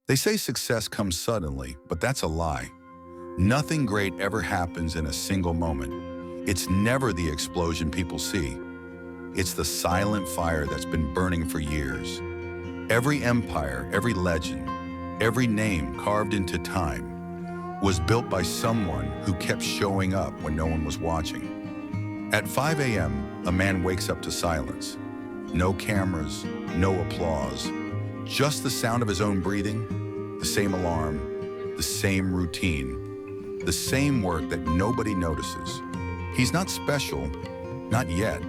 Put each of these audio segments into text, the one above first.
They say success comes suddenly, but that's a lie. Nothing great ever happens in a single moment. It's never the explosion people see. It's the silent fire that's been burning for years. Every empire, every legend, every name carved into time was built by someone who kept showing up when no one was watching. At 5 a.m., a man wakes up to silence. No cameras, no applause, just the sound of his own breathing, the same alarm, the same routine, the same work that nobody notices. He's not special, not yet,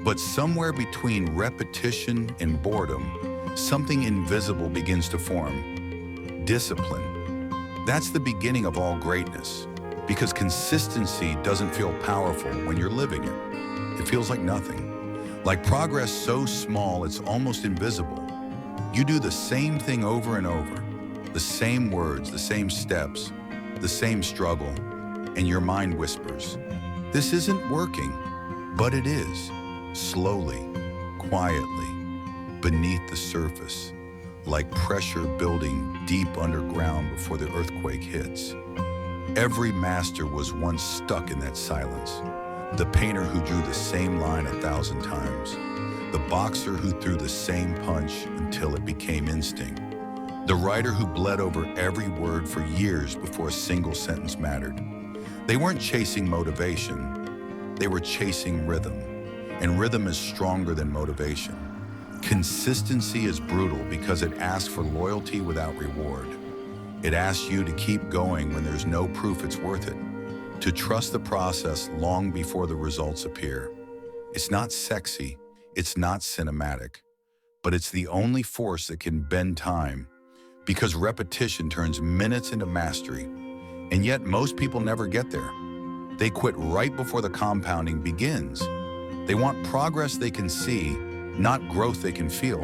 but somewhere between repetition and boredom, something invisible begins to form. Discipline. That's the beginning of all greatness, because consistency doesn't feel powerful when you're living it. It feels like nothing. Like progress so small it's almost invisible. You do the same thing over and over, the same words, the same steps, the same struggle, and your mind whispers, "This isn't working," but it is, slowly, quietly, beneath the surface, like pressure building deep underground before the earthquake hits. Every master was once stuck in that silence. The painter who drew the same line 1,000 times. The boxer who threw the same punch until it became instinct. The writer who bled over every word for years before a single sentence mattered. They weren't chasing motivation, they were chasing rhythm. And rhythm is stronger than motivation. Consistency is brutal because it asks for loyalty without reward. It asks you to keep going when there's no proof it's worth it. To trust the process long before the results appear. It's not sexy, it's not cinematic, but it's the only force that can bend time, because repetition turns minutes into mastery, and yet most people never get there. They quit right before the compounding begins. They want progress they can see, not growth they can feel.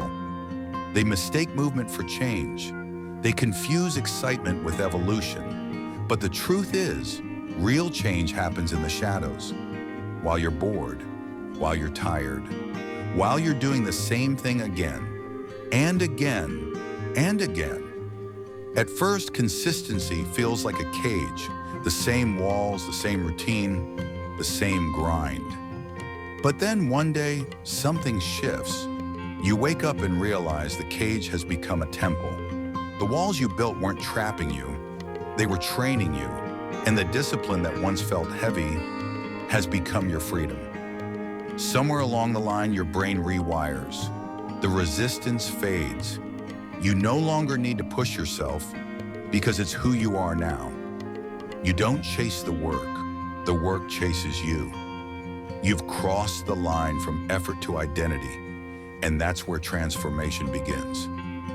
They mistake movement for change. They confuse excitement with evolution. But the truth is, real change happens in the shadows, while you're bored, while you're tired, while you're doing the same thing again, and again, and again. At first, consistency feels like a cage, the same walls, the same routine, the same grind. But then one day, something shifts. You wake up and realize the cage has become a temple. The walls you built weren't trapping you, they were training you. And the discipline that once felt heavy has become your freedom. Somewhere along the line, your brain rewires. The resistance fades. You no longer need to push yourself because it's who you are now. You don't chase the work chases you. You've crossed the line from effort to identity, and that's where transformation begins.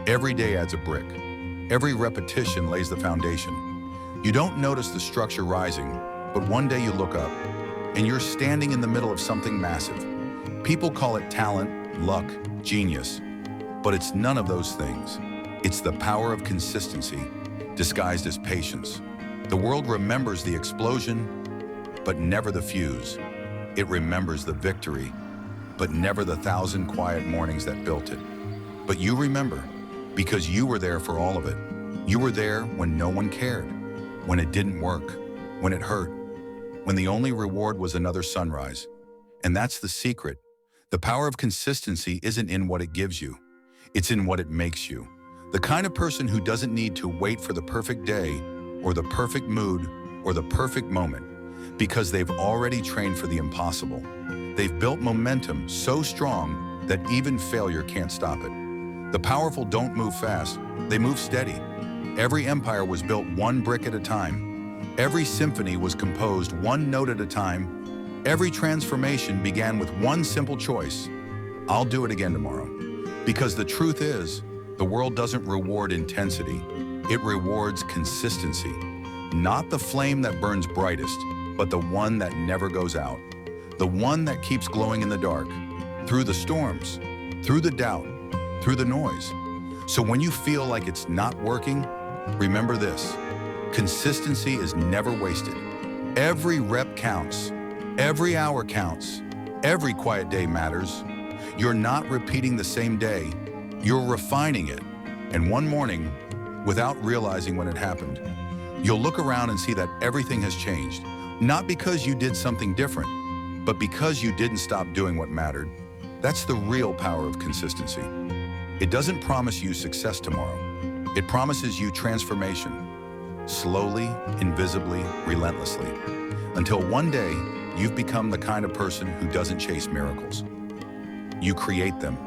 Every day adds a brick. Every repetition lays the foundation. You don't notice the structure rising, but one day you look up, and you're standing in the middle of something massive. People call it talent, luck, genius, but it's none of those things. It's the power of consistency, disguised as patience. The world remembers the explosion, but never the fuse. It remembers the victory, but never the 1,000 quiet mornings that built it. But you remember, because you were there for all of it. You were there when no one cared. When it didn't work, when it hurt, when the only reward was another sunrise. And that's the secret. The power of consistency isn't in what it gives you, it's in what it makes you. The kind of person who doesn't need to wait for the perfect day, or the perfect mood, or the perfect moment, because they've already trained for the impossible. They've built momentum so strong that even failure can't stop it. The powerful don't move fast, they move steady. Every empire was built one brick at a time. Every symphony was composed one note at a time. Every transformation began with one simple choice. I'll do it again tomorrow. Because the truth is, the world doesn't reward intensity. It rewards consistency. Not the flame that burns brightest, but the one that never goes out. The one that keeps glowing in the dark, through the storms, through the doubt, through the noise. So when you feel like it's not working, remember this: consistency is never wasted. Every rep counts. Every hour counts. Every quiet day matters. You're not repeating the same day. You're refining it. And one morning, without realizing when it happened. You'll look around and see that everything has changed, not because you did something different, but because you didn't stop doing what mattered. That's the real power of consistency. It doesn't promise you success tomorrow. It promises you transformation, slowly, invisibly, relentlessly, until one day you've become the kind of person who doesn't chase miracles. You create them.